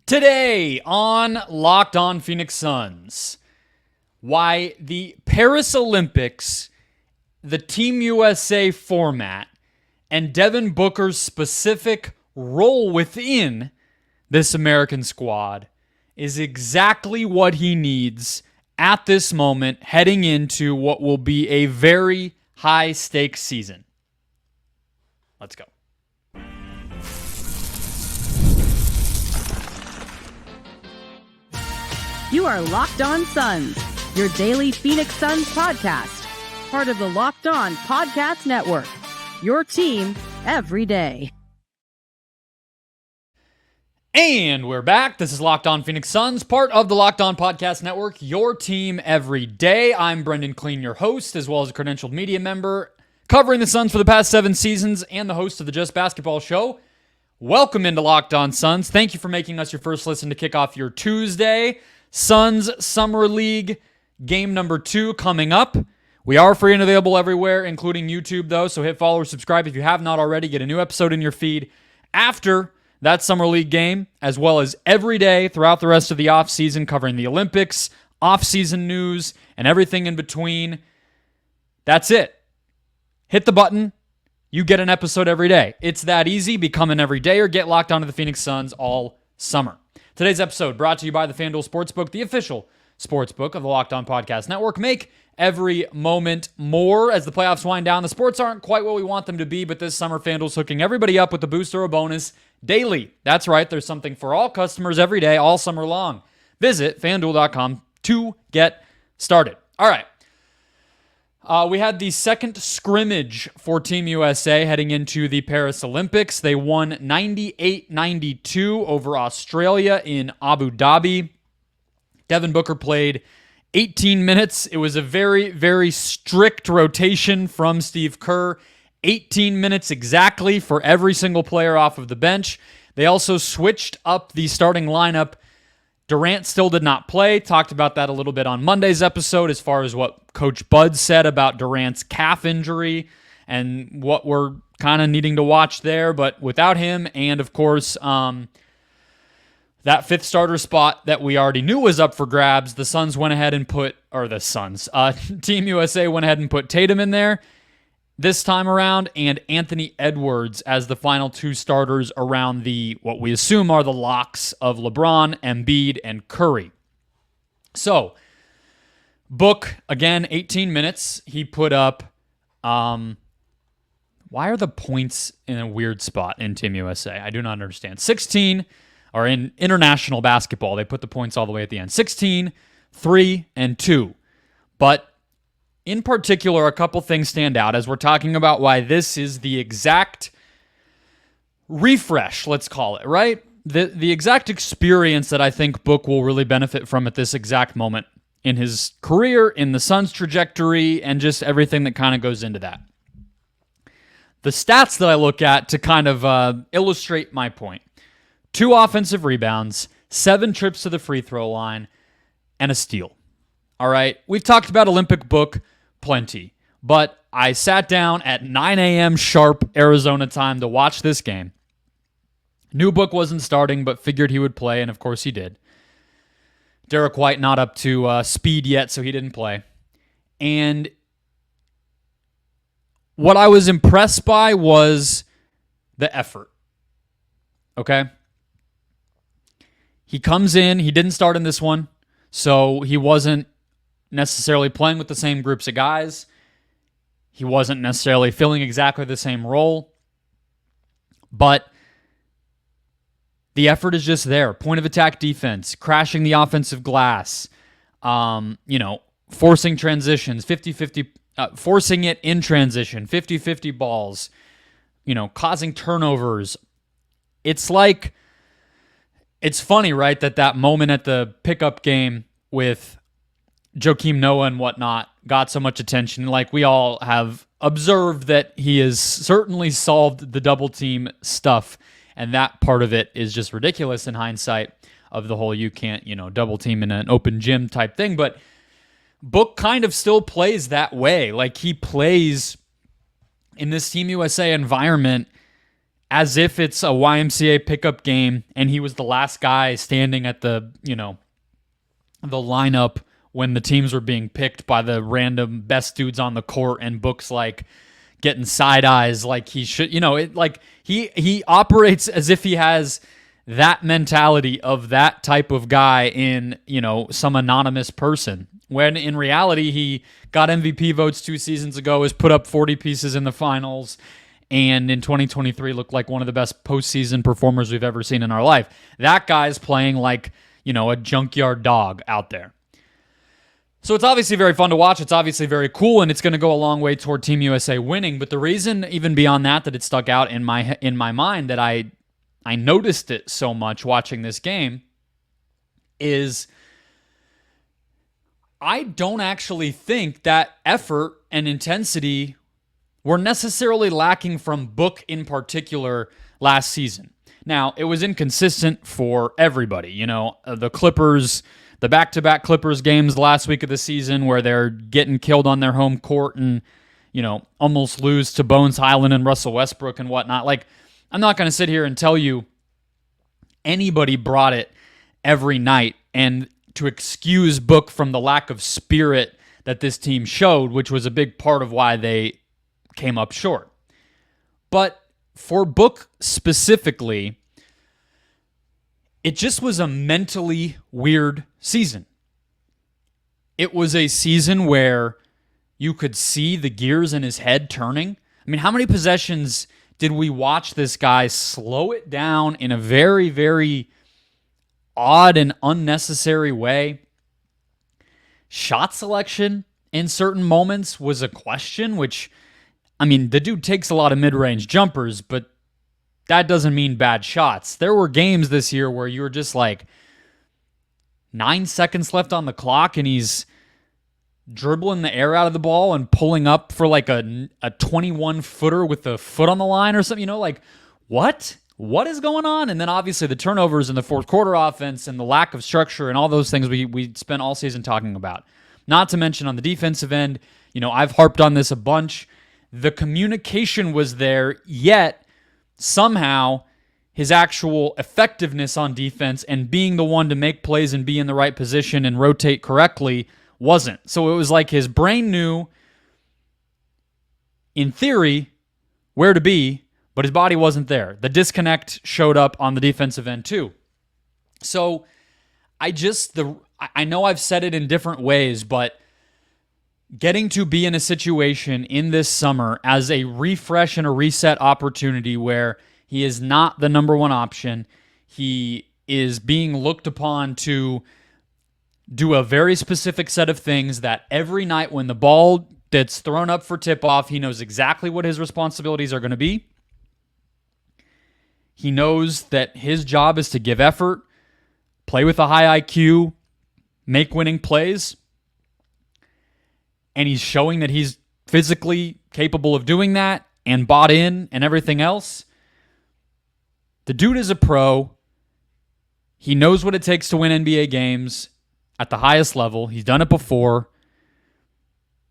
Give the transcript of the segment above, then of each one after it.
Today on Locked On Phoenix Suns, why the Paris Olympics, the Team USA format, and Devin Booker's specific role within this American squad is exactly what he needs at this moment heading into what will be a very high-stakes season. Let's go. You are Locked On Suns, your daily Phoenix Suns podcast. Part of the Locked On Podcast Network, your team every day. And we're back. This is Locked On Phoenix Suns, part of the Locked On Podcast Network, your team every day. I'm Brendon Kleen, your host, as well as a credentialed media member, covering the Suns for the past 7 seasons and the host of the Just Basketball Show. Welcome into Locked On Suns. Thank you for making us your first listen to kick off your Tuesday. Suns Summer League game number 2 coming up. We are free and available everywhere, including YouTube, though, so hit follow or subscribe if you have not already. Get a new episode in your feed after that Summer League game, as well as every day throughout the rest of the offseason, covering the Olympics, offseason news, and everything in between. That's it. Hit the button. You get an episode every day. It's that easy. Become an everyday or get locked onto the Phoenix Suns all summer. Today's episode brought to you by the FanDuel Sportsbook, the official sportsbook of the Locked On Podcast Network. Make every moment more as the playoffs wind down. The sports aren't quite what we want them to be, but this summer FanDuel's hooking everybody up with a boost or a bonus daily. That's right, there's something for all customers every day, all summer long. Visit FanDuel.com to get started. All right. We had the second scrimmage for Team USA heading into the Paris Olympics. They won 98-92 over Australia in Abu Dhabi. Devin Booker played 18 minutes. It was a very, very strict rotation from Steve Kerr. 18 minutes exactly for every single player off of the bench. They also switched up the starting lineup. Durant still did not play. Talked about that a little bit on Monday's episode as far as what Coach Bud said about Durant's calf injury and what we're kind of needing to watch there. But without him and, of course, that fifth starter spot that we already knew was up for grabs, the Suns went ahead and Team USA went ahead and put Tatum in there this time around, and Anthony Edwards as the final 2 starters around the, what we assume are the locks of LeBron, Embiid, and Curry. So, Book, again, 18 minutes. He put up, why are the points in a weird spot in Team USA? I do not understand. 16, or in international basketball, they put the points all the way at the end. 16, 3, and 2. But in particular, a couple things stand out as we're talking about why this is the exact refresh, let's call it, right? The exact experience that I think Book will really benefit from at this exact moment in his career, in the Suns' trajectory, and just everything that kind of goes into that. The stats that I look at to kind of illustrate my point. 2 offensive rebounds, 7 trips to the free throw line, and a steal. All right, we've talked about Olympic Book plenty, but I sat down at 9 a.m. sharp Arizona time to watch this game. Knew Book wasn't starting, but figured he would play, and of course he did. Derek White not up to speed yet, so he didn't play. And what I was impressed by was the effort. Okay? He comes in, he didn't start in this one, so he wasn't necessarily playing with the same groups of guys. He wasn't necessarily filling exactly the same role. But the effort is just there. Point of attack defense, crashing the offensive glass, forcing transitions, 50-50, forcing it in transition, 50-50 balls, causing turnovers. It's funny, right, that moment at the pickup game with Joakim Noah and whatnot got so much attention. Like, we all have observed that he has certainly solved the double team stuff, and that part of it is just ridiculous in hindsight of the whole you can't, double team in an open gym type thing. But Book kind of still plays that way. Like, he plays in this Team USA environment as if it's a YMCA pickup game and he was the last guy standing at the lineup when the teams were being picked by the random best dudes on the court, and Book's like getting side eyes like he should, he operates as if he has that mentality of that type of guy in, some anonymous person. When in reality, he got MVP votes 2 seasons ago, has put up 40 pieces in the finals, and in 2023 looked like one of the best postseason performers we've ever seen in our life. That guy's playing like, a junkyard dog out there. So it's obviously very fun to watch. It's obviously very cool, and it's going to go a long way toward Team USA winning. But the reason, even beyond that it stuck out in my mind, that I noticed it so much watching this game, is I don't actually think that effort and intensity were necessarily lacking from Book in particular last season. Now, it was inconsistent for everybody. The Clippers, the back-to-back Clippers games last week of the season where they're getting killed on their home court and, almost lose to Bones Highland and Russell Westbrook and whatnot. Like, I'm not going to sit here and tell you anybody brought it every night, and to excuse Book from the lack of spirit that this team showed, which was a big part of why they came up short. But for Book specifically, it just was a mentally weird season. It was a season where you could see the gears in his head turning. I mean, how many possessions did we watch this guy slow it down in a very, very odd and unnecessary way? Shot selection in certain moments was a question, which, the dude takes a lot of mid-range jumpers, but that doesn't mean bad shots. There were games this year where you were just like 9 seconds left on the clock and he's dribbling the air out of the ball and pulling up for like a 21-footer with the foot on the line or something. What? What is going on? And then obviously the turnovers in the fourth quarter offense and the lack of structure and all those things we spent all season talking about. Not to mention on the defensive end, I've harped on this a bunch. The communication was there, yet somehow his actual effectiveness on defense and being the one to make plays and be in the right position and rotate correctly wasn't. So it was like his brain knew, in theory, where to be, but his body wasn't there. The disconnect showed up on the defensive end too. So I know I've said it in different ways, but getting to be in a situation in this summer as a refresh and a reset opportunity where he is not the number one option, he is being looked upon to do a very specific set of things that every night when the ball that's thrown up for tip-off, he knows exactly what his responsibilities are going to be. He knows that his job is to give effort, play with a high IQ, make winning plays, and he's showing that he's physically capable of doing that and bought in and everything else. The dude is a pro. He knows what it takes to win NBA games at the highest level. He's done it before.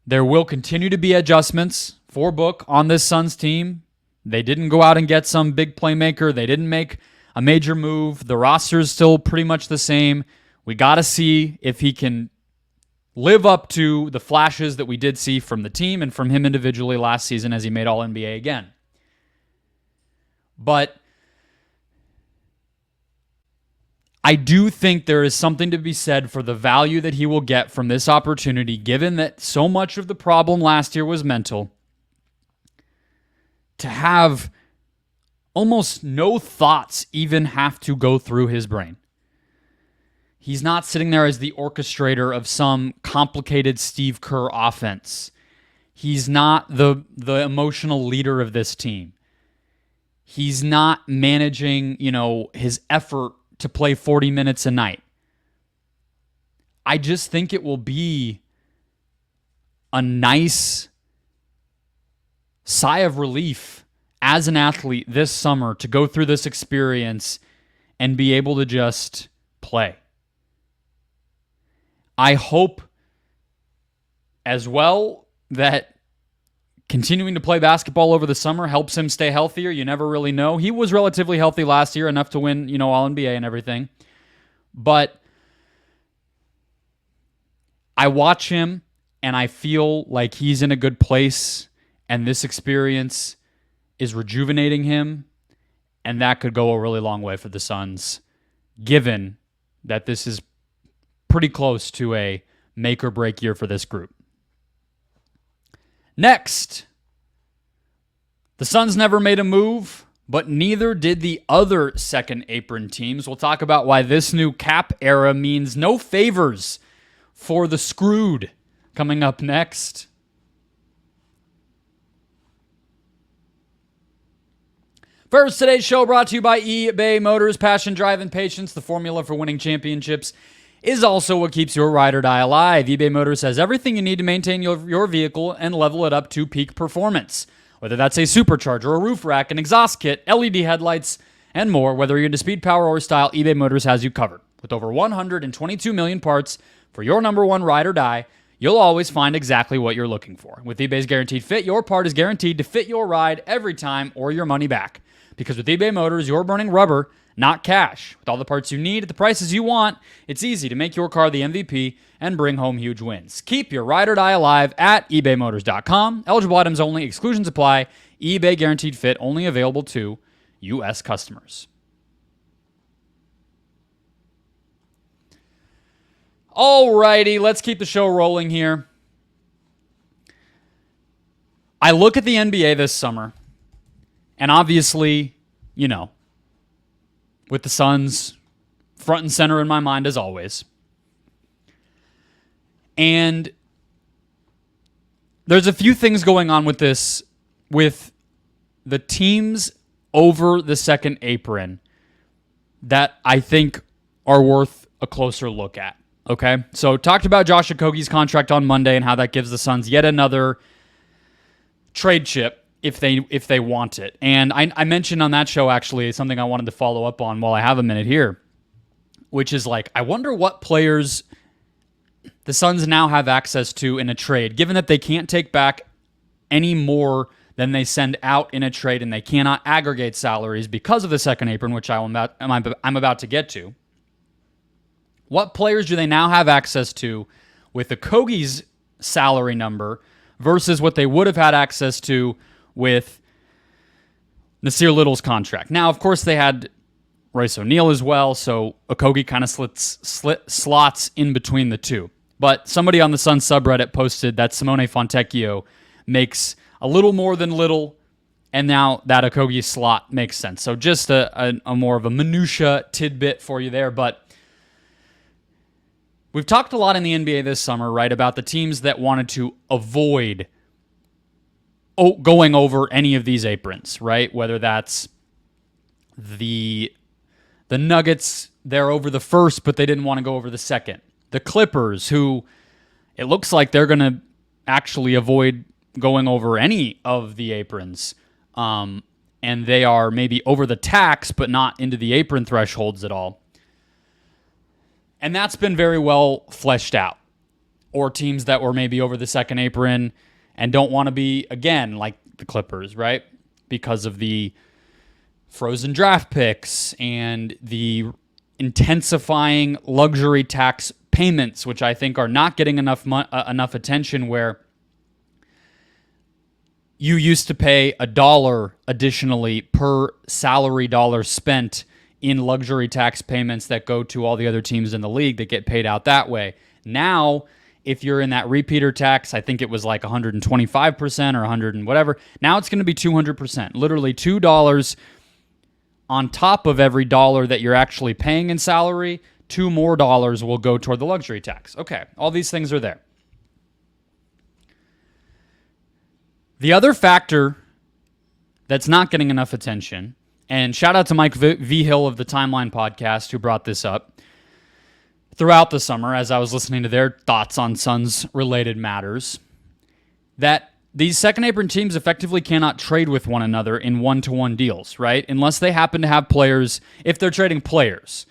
There will continue to be adjustments for Book on this Suns team. They didn't go out and get some big playmaker. They didn't make a major move. The roster is still pretty much the same. We got to see if he can live up to the flashes that we did see from the team and from him individually last season as he made All-NBA again. But I do think there is something to be said for the value that he will get from this opportunity, given that so much of the problem last year was mental. To have almost no thoughts even have to go through his brain. He's not sitting there as the orchestrator of some complicated Steve Kerr offense. He's not the emotional leader of this team. He's not managing, his effort to play 40 minutes a night. I just think it will be a nice sigh of relief as an athlete this summer to go through this experience and be able to just play. I hope as well that continuing to play basketball over the summer helps him stay healthier. You never really know. He was relatively healthy last year, enough to win, All NBA and everything. But I watch him and I feel like he's in a good place, and this experience is rejuvenating him, and that could go a really long way for the Suns, given that this is pretty close to a make or break year for this group. Next, the Suns never made a move, but neither did the other second apron teams. We'll talk about why this new cap era means no favors for the screwed coming up next. First, today's show brought to you by eBay Motors. Passion, drive, and patience, the formula for winning championships, is also what keeps your ride or die alive. eBay Motors has everything you need to maintain your vehicle and level it up to peak performance. Whether that's a supercharger, a roof rack, an exhaust kit, LED headlights, and more, whether you're into speed, power, or style, eBay Motors has you covered. With over 122 million parts for your number one ride or die, you'll always find exactly what you're looking for. With eBay's Guaranteed Fit, your part is guaranteed to fit your ride every time or your money back. Because with eBay Motors, you're burning rubber, not cash. With all the parts you need at the prices you want, it's easy to make your car the MVP and bring home huge wins. Keep your ride or die alive at ebaymotors.com. Eligible items only. Exclusions apply. eBay Guaranteed Fit only available to U.S. customers. Alrighty, let's keep the show rolling here. I look at the NBA this summer, and obviously, with the Suns front and center in my mind as always. And there's a few things going on with this, with the teams over the second apron, that I think are worth a closer look at. Okay? So talked about Josh Okogie's contract on Monday and how that gives the Suns yet another trade chip if they want it. And I mentioned on that show, actually, something I wanted to follow up on while I have a minute here, which is I wonder what players the Suns now have access to in a trade, given that they can't take back any more than they send out in a trade, and they cannot aggregate salaries because of the second apron, which I'm about to get to. What players do they now have access to with Okogie's salary number versus what they would have had access to with Nasir Little's contract? Now, of course, they had Royce O'Neal as well, so Okogie kind of slots in between the two. But somebody on the Suns subreddit posted that Simone Fontecchio makes a little more than Little, and now that Okogie slot makes sense. So just a more of a minutia tidbit for you there. But we've talked a lot in the NBA this summer, right, about the teams that wanted to avoid going over any of these aprons, right? Whether that's the Nuggets, they're over the first, but they didn't want to go over the second. The Clippers, who it looks like they're going to actually avoid going over any of the aprons. And they are maybe over the tax, but not into the apron thresholds at all. And that's been very well fleshed out. Or teams that were maybe over the second apron and don't want to be, again, like the Clippers, right? Because of the frozen draft picks and the intensifying luxury tax payments, which I think are not getting enough attention, where you used to pay $1 additionally per salary dollar spent in luxury tax payments that go to all the other teams in the league that get paid out that way. Now, if you're in that repeater tax, I think it was like 125% or 100 and whatever. Now it's going to be 200%. Literally $2 on top of every dollar that you're actually paying in salary. $2 more will go toward the luxury tax. Okay, all these things are there. The other factor that's not getting enough attention, and shout out to Mike V. Hill of the Timeline podcast who brought this up throughout the summer as I was listening to their thoughts on Suns-related matters, that these second apron teams effectively cannot trade with one another in one-to-one deals, right? Unless they happen to have players, if they're trading players.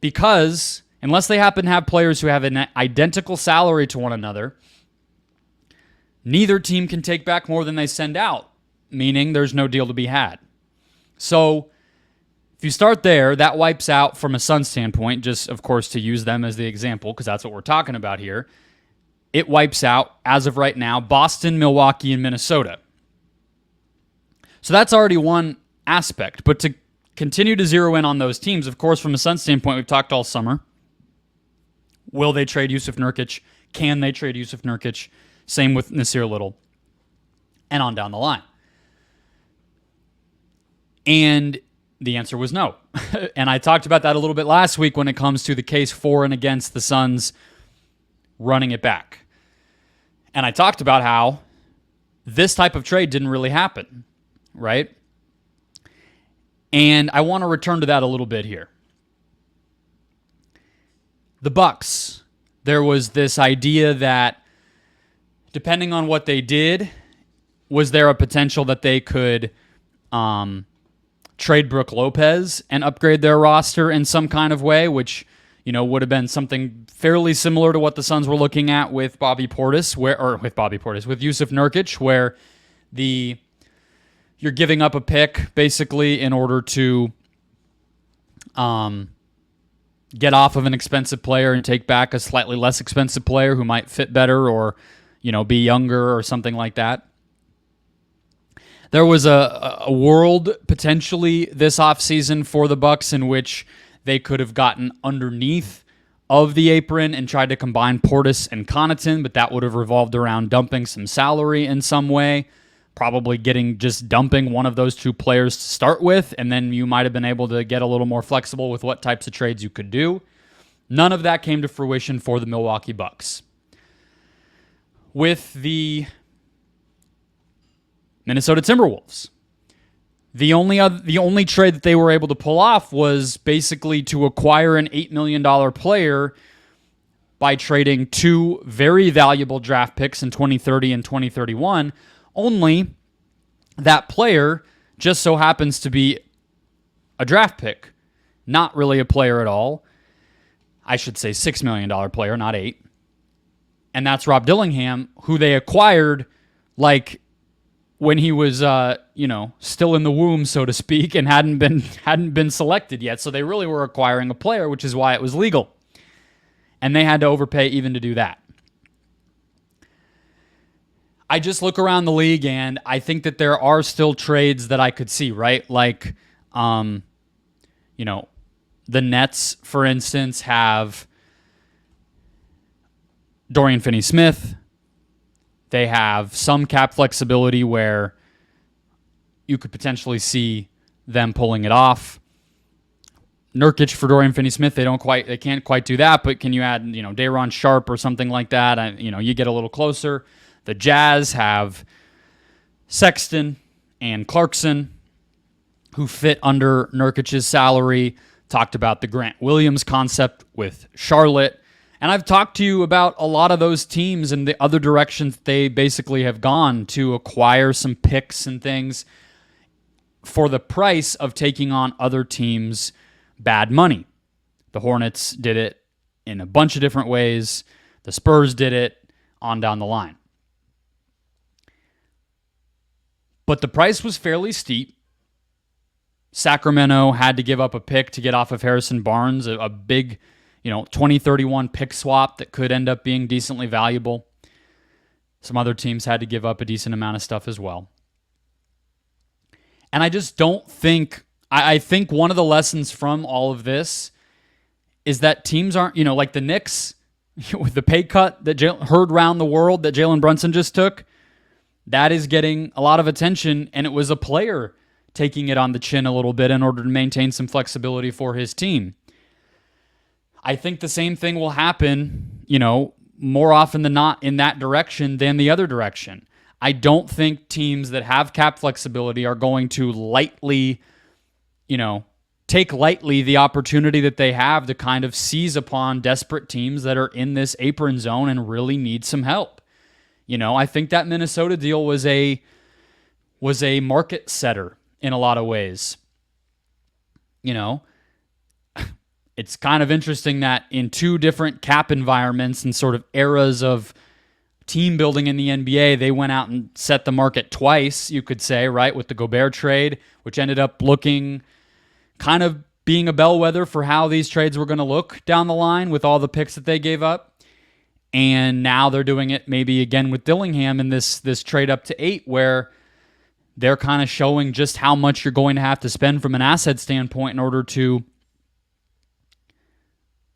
Because unless they happen to have players who have an identical salary to one another, neither team can take back more than they send out, meaning there's no deal to be had. So if you start there, that wipes out, from a Suns standpoint, just of course to use them as the example because that's what we're talking about here, it wipes out, as of right now, Boston, Milwaukee, and Minnesota. So that's already one aspect. But to continue to zero in on those teams, of course, from a Suns standpoint, we've talked all summer. Will they trade Yusuf Nurkic? Can they trade Yusuf Nurkic? Same with Nasir Little. And on down the line. And the answer was no. And I talked about that a little bit last week when it comes to the case for and against the Suns running it back. And I talked about how this type of trade didn't really happen, right? And I want to return to that a little bit here. The Bucks, there was this idea that depending on what they did, was there a potential that they could trade Brook Lopez and upgrade their roster in some kind of way, which would have been something fairly similar to what the Suns were looking at with with Yusuf Nurkic, where you're giving up a pick basically in order to get off of an expensive player and take back a slightly less expensive player who might fit better or be younger or something like that. There was a world potentially this offseason for the Bucks in which they could have gotten underneath of the apron and tried to combine Portis and Connaughton, but that would have revolved around dumping some salary in some way, probably dumping one of those two players to start with, and then you might have been able to get a little more flexible with what types of trades you could do. None of that came to fruition for the Milwaukee Bucks. With the Minnesota Timberwolves, the only trade that they were able to pull off was basically to acquire an $8 million player by trading two very valuable draft picks in 2030 and 2031. Only that player just so happens to be a draft pick, not really a player at all. I should say $6 million player, not 8. And that's Rob Dillingham, who they acquired when he was, still in the womb, so to speak, and hadn't been selected yet. So they really were acquiring a player, which is why it was legal. And they had to overpay even to do that. I just look around the league, and I think that there are still trades that I could see, right? The Nets, for instance, have Dorian Finney-Smith. They have some cap flexibility where you could potentially see them pulling it off. Nurkic for Dorian Finney-Smith, they can't quite do that, but can you add, Day'Ron Sharpe or something like that? You get a little closer. The Jazz have Sexton and Clarkson, who fit under Nurkic's salary. Talked about the Grant Williams concept with Charlotte. And I've talked to you about a lot of those teams and the other directions they basically have gone to acquire some picks and things for the price of taking on other teams' bad money. The Hornets did it in a bunch of different ways. The Spurs did it, on down the line. But the price was fairly steep. Sacramento had to give up a pick to get off of Harrison Barnes, a big 2031 pick swap that could end up being decently valuable. Some other teams had to give up a decent amount of stuff as well. And I just don't think, I think one of the lessons from all of this is that teams aren't, like the Knicks, with the pay cut that heard around the world that Jalen Brunson just took, that is getting a lot of attention, and it was a player taking it on the chin a little bit in order to maintain some flexibility for his team. I think the same thing will happen, more often than not in that direction than the other direction. I don't think teams that have cap flexibility are going to lightly, take lightly the opportunity that they have to kind of seize upon desperate teams that are in this apron zone and really need some help. I think that Minnesota deal was a market setter in a lot of ways. It's kind of interesting that in two different cap environments and sort of eras of, team building in the NBA, they went out and set the market twice, you could say, right, with the Gobert trade, which ended up looking kind of being a bellwether for how these trades were going to look down the line with all the picks that they gave up. And now they're doing it maybe again with Dillingham in this trade up to 8, where they're kind of showing just how much you're going to have to spend from an asset standpoint in order to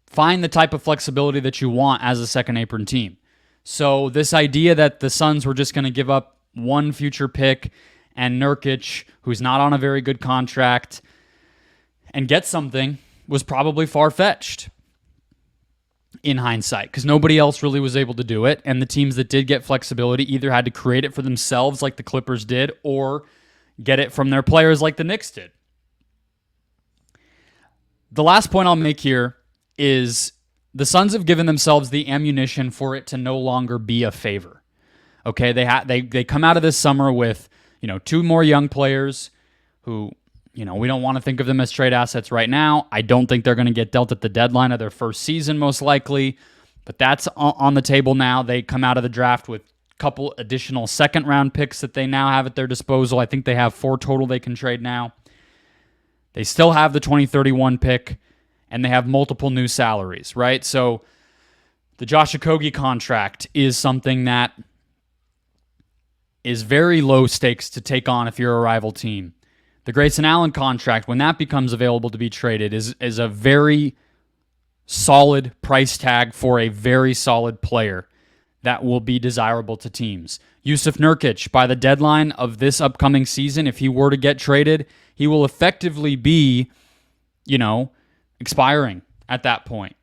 find the type of flexibility that you want as a second apron team. So this idea that the Suns were just going to give up one future pick and Nurkic, who's not on a very good contract, and get something was probably far-fetched in hindsight, because nobody else really was able to do it, and the teams that did get flexibility either had to create it for themselves like the Clippers did, or get it from their players like the Knicks did. The last point I'll make here is the Suns have given themselves the ammunition for it to no longer be a favor. Okay, they come out of this summer with, 2 more young players who, we don't want to think of them as trade assets right now. I don't think they're going to get dealt at the deadline of their first season, most likely, but that's on the table now. They come out of the draft with a couple additional second-round picks that they now have at their disposal. I think they have 4 total they can trade now. They still have the 2031 pick, and they have multiple new salaries, right? So the Josh Okogie contract is something that is very low stakes to take on if you're a rival team. The Grayson Allen contract, when that becomes available to be traded, is a very solid price tag for a very solid player that will be desirable to teams. Yusuf Nurkic, by the deadline of this upcoming season, if he were to get traded, he will effectively be, expiring at that point.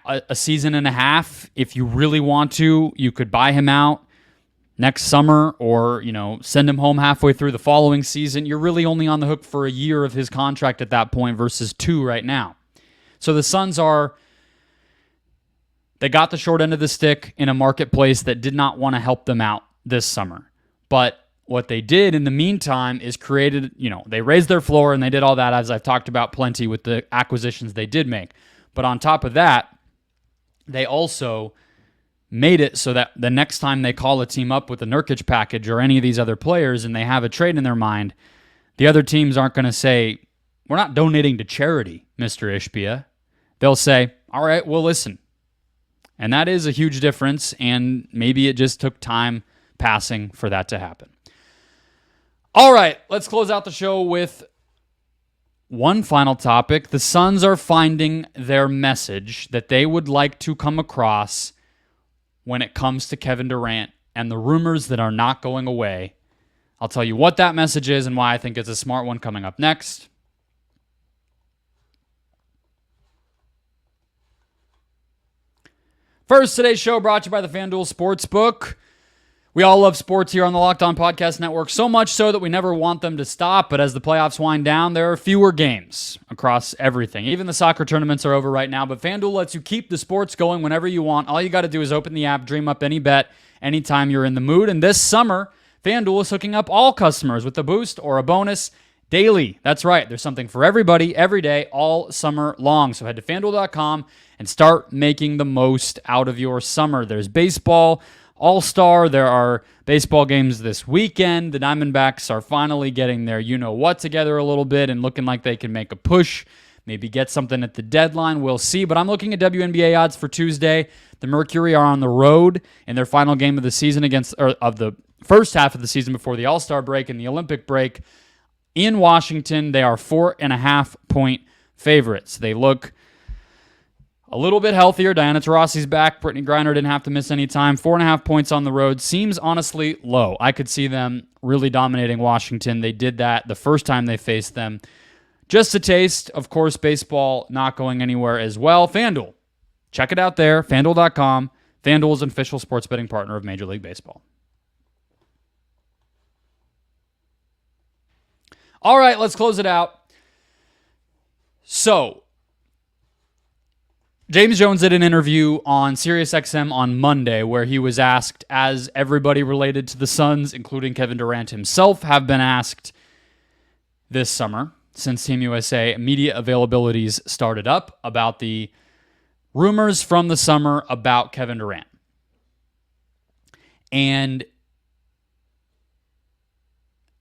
A season and a half, if you really want to, you could buy him out next summer, or send him home halfway through the following season. You're really only on the hook for a year of his contract at that point versus 2 right now. So the Suns they got the short end of the stick in a marketplace that did not want to help them out this summer. But what they did in the meantime is created, they raised their floor and they did all that, as I've talked about plenty with the acquisitions they did make. But on top of that, they also made it so that the next time they call a team up with a Nurkic package or any of these other players and they have a trade in their mind, the other teams aren't going to say, "We're not donating to charity, Mr. Ishbia." They'll say, "All right, we'll listen." And that is a huge difference, and maybe it just took time passing for that to happen. All right, let's close out the show with one final topic. The Suns are finding their message that they would like to come across when it comes to Kevin Durant and the rumors that are not going away. I'll tell you what that message is and why I think it's a smart one coming up next. First, today's show brought to you by the FanDuel Sportsbook. We all love sports here on the Locked On Podcast Network, so much so that we never want them to stop. But as the playoffs wind down, there are fewer games across everything. Even the soccer tournaments are over right now, but FanDuel lets you keep the sports going whenever you want. All you got to do is open the app, dream up any bet anytime you're in the mood. And this summer, FanDuel is hooking up all customers with a boost or a bonus daily. That's right. There's something for everybody, every day, all summer long. So head to FanDuel.com and start making the most out of your summer. There's baseball All-Star. There are baseball games this weekend. The Diamondbacks are finally getting their you-know-what together a little bit and looking like they can make a push, maybe get something at the deadline. We'll see. But I'm looking at WNBA odds for Tuesday. The Mercury are on the road in their final game of the season of the first half of the season before the All-Star break and the Olympic break. In Washington, they are 4.5-point favorites. They look a little bit healthier. Diana Taurasi's back. Brittany Griner didn't have to miss any time. 4.5 points on the road seems honestly low. I could see them really dominating Washington. They did that the first time they faced them. Just a taste. Of course, baseball not going anywhere as well. FanDuel. Check it out there. FanDuel.com. FanDuel is an official sports betting partner of Major League Baseball. All right, let's close it out. So, James Jones did an interview on SiriusXM on Monday where he was asked, as everybody related to the Suns, including Kevin Durant himself, have been asked this summer since Team USA media availabilities started up, about the rumors from the summer about Kevin Durant. And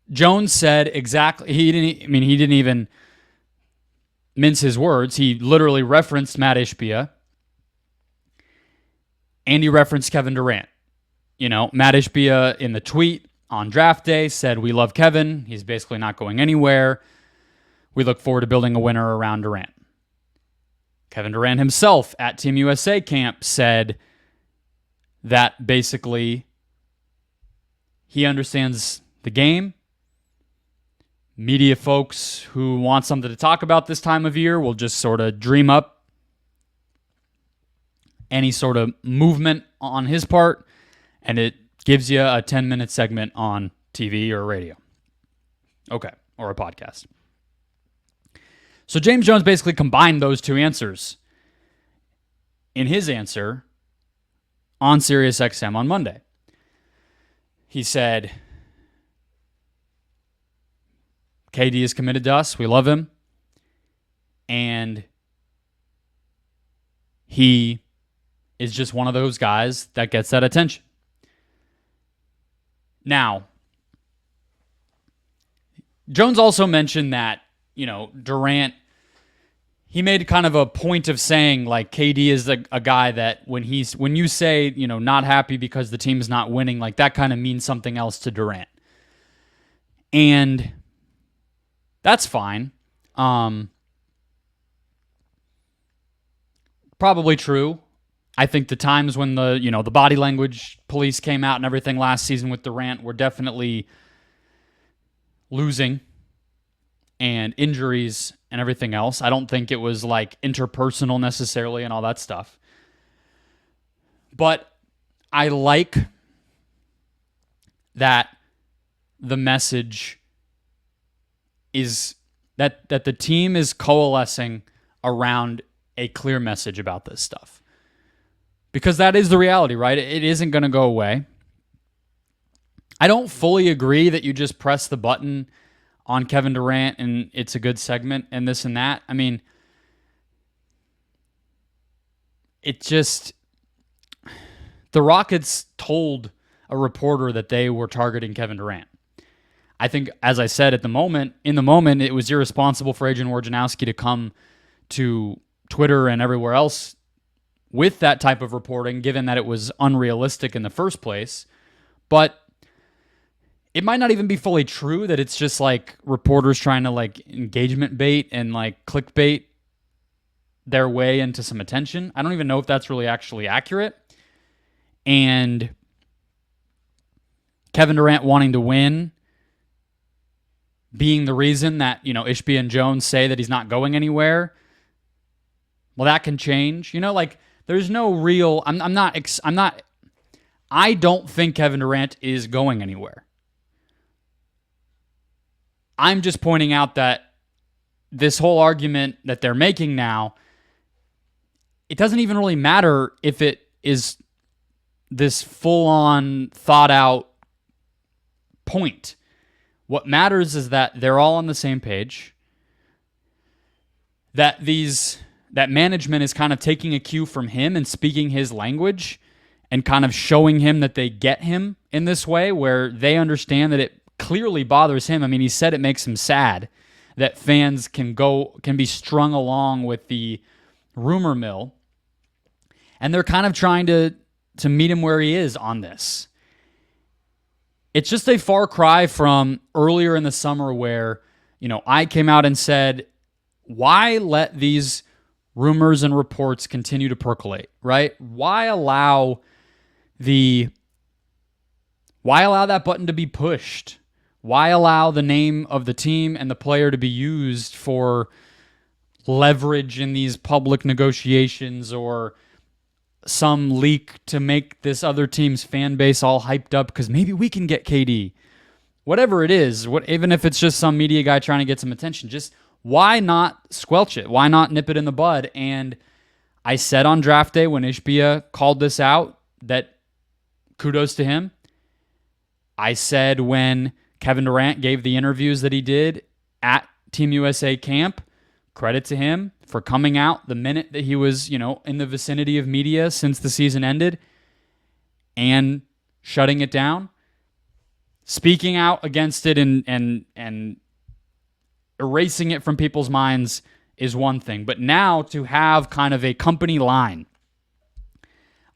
Jones said exactly, he didn't even mince his words. He literally referenced Matt Ishbia, and he referenced Kevin Durant. Matt Ishbia in the tweet on draft day said, "We love Kevin. He's basically not going anywhere. We look forward to building a winner around Durant." Kevin Durant himself at Team USA camp said that basically he understands the game. Media folks who want something to talk about this time of year will just sort of dream up any sort of movement on his part, and it gives you a 10-minute segment on TV or radio. Okay, or a podcast. So James Jones basically combined those two answers in his answer on SiriusXM on Monday. He said, KD is committed to us. We love him. And he is just one of those guys that gets that attention. Now, Jones also mentioned that, Durant, he made kind of a point of saying, like, KD is a guy that when you say, not happy because the team is not winning, like, that kind of means something else to Durant. And that's fine. Probably true. I think the times when the body language police came out and everything last season with Durant were definitely losing and injuries and everything else. I don't think it was like interpersonal necessarily and all that stuff. But I like that the message is that the team is coalescing around a clear message about this stuff. Because that is the reality, right? It isn't going to go away. I don't fully agree that you just press the button on Kevin Durant and it's a good segment and this and that. I mean, the Rockets told a reporter that they were targeting Kevin Durant. I think, as I said, in the moment, it was irresponsible for Adrian Wojnarowski to come to Twitter and everywhere else with that type of reporting, given that it was unrealistic in the first place. But it might not even be fully true, that it's just like reporters trying to like engagement bait and like clickbait their way into some attention. I don't even know if that's really actually accurate. And Kevin Durant wanting to win being the reason that, Ishbia and Jones say that he's not going anywhere. Well, that can change. There's no real, I don't think Kevin Durant is going anywhere. I'm just pointing out that this whole argument that they're making now, it doesn't even really matter if it is this full-on, thought-out point. What matters is that they're all on the same page, that management is kind of taking a cue from him and speaking his language and kind of showing him that they get him in this way, where they understand that it clearly bothers him. I mean, he said it makes him sad that fans can be strung along with the rumor mill, and they're kind of trying to meet him where he is on this. It's just a far cry from earlier in the summer where, I came out and said, why let these rumors and reports continue to percolate, right? Why allow that button to be pushed? Why allow the name of the team and the player to be used for leverage in these public negotiations or some leak to make this other team's fan base all hyped up because maybe we can get KD? Whatever it is, even if it's just some media guy trying to get some attention, just why not squelch it? Why not nip it in the bud? And I said on draft day when Ishbia called this out that kudos to him. I said when Kevin Durant gave the interviews that he did at Team USA camp, credit to him for coming out the minute that he was, in the vicinity of media since the season ended and shutting it down. Speaking out against it and erasing it from people's minds is one thing. But now to have kind of a company line,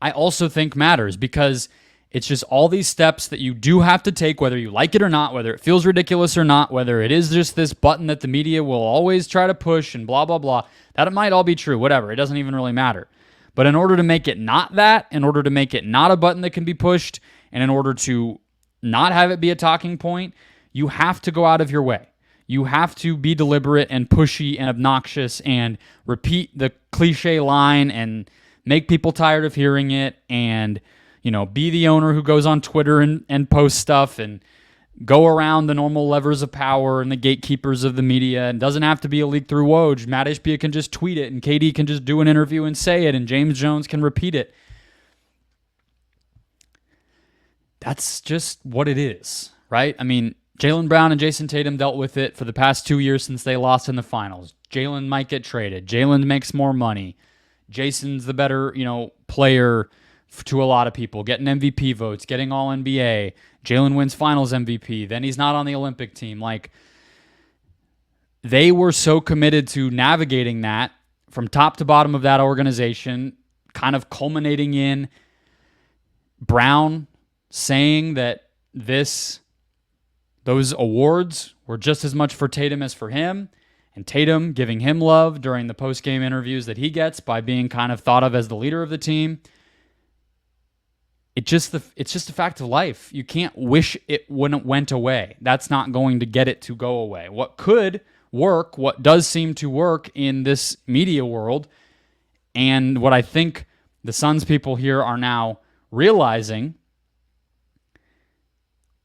I also think matters, because it's just all these steps that you do have to take, whether you like it or not, whether it feels ridiculous or not, whether it is just this button that the media will always try to push and blah, blah, blah. That it might all be true, whatever. It doesn't even really matter. But in order to make it not that, in order to make it not a button that can be pushed, and in order to not have it be a talking point, you have to go out of your way. You have to be deliberate and pushy and obnoxious and repeat the cliche line and make people tired of hearing it, and be the owner who goes on Twitter and posts stuff and go around the normal levers of power and the gatekeepers of the media. And doesn't have to be a leak through Woj. Matt Ishbia can just tweet it, and KD can just do an interview and say it, and James Jones can repeat it. That's just what it is, right? I mean, Jaylen Brown and Jason Tatum dealt with it for the past 2 years since they lost in the finals. Jaylen might get traded. Jaylen makes more money. Jason's the better, player to a lot of people, getting MVP votes, getting all NBA. Jaylen wins finals MVP. Then he's not on the Olympic team. Like, they were so committed to navigating that from top to bottom of that organization, kind of culminating in Brown saying that those awards were just as much for Tatum as for him, and Tatum giving him love during the post-game interviews that he gets by being kind of thought of as the leader of the team. It's just a fact of life. You can't wish it went away. That's not going to get it to go away. What could work, what does seem to work in this media world, and what I think the Suns people here are now realizing,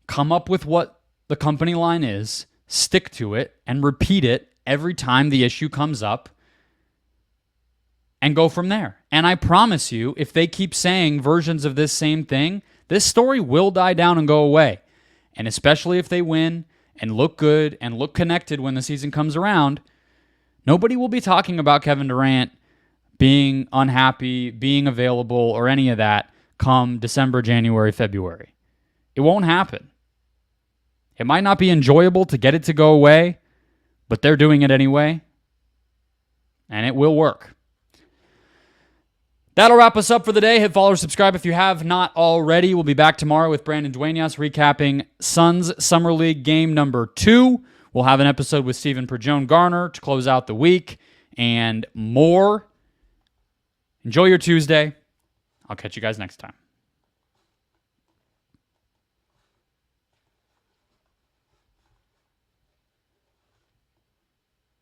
come up with what the company line is, stick to it, and repeat it every time the issue comes up, and go from there. And I promise you, if they keep saying versions of this same thing, this story will die down and go away. And especially if they win and look good and look connected when the season comes around, nobody will be talking about Kevin Durant being unhappy, being available, or any of that come December, January, February. It won't happen. It might not be enjoyable to get it to go away, but they're doing it anyway, and it will work. That'll wrap us up for the day. Hit follow or subscribe if you have not already. We'll be back tomorrow with Brandon Duenas recapping Suns Summer League game number 2. We'll have an episode with Stephen Perjone Garner to close out the week and more. Enjoy your Tuesday. I'll catch you guys next time.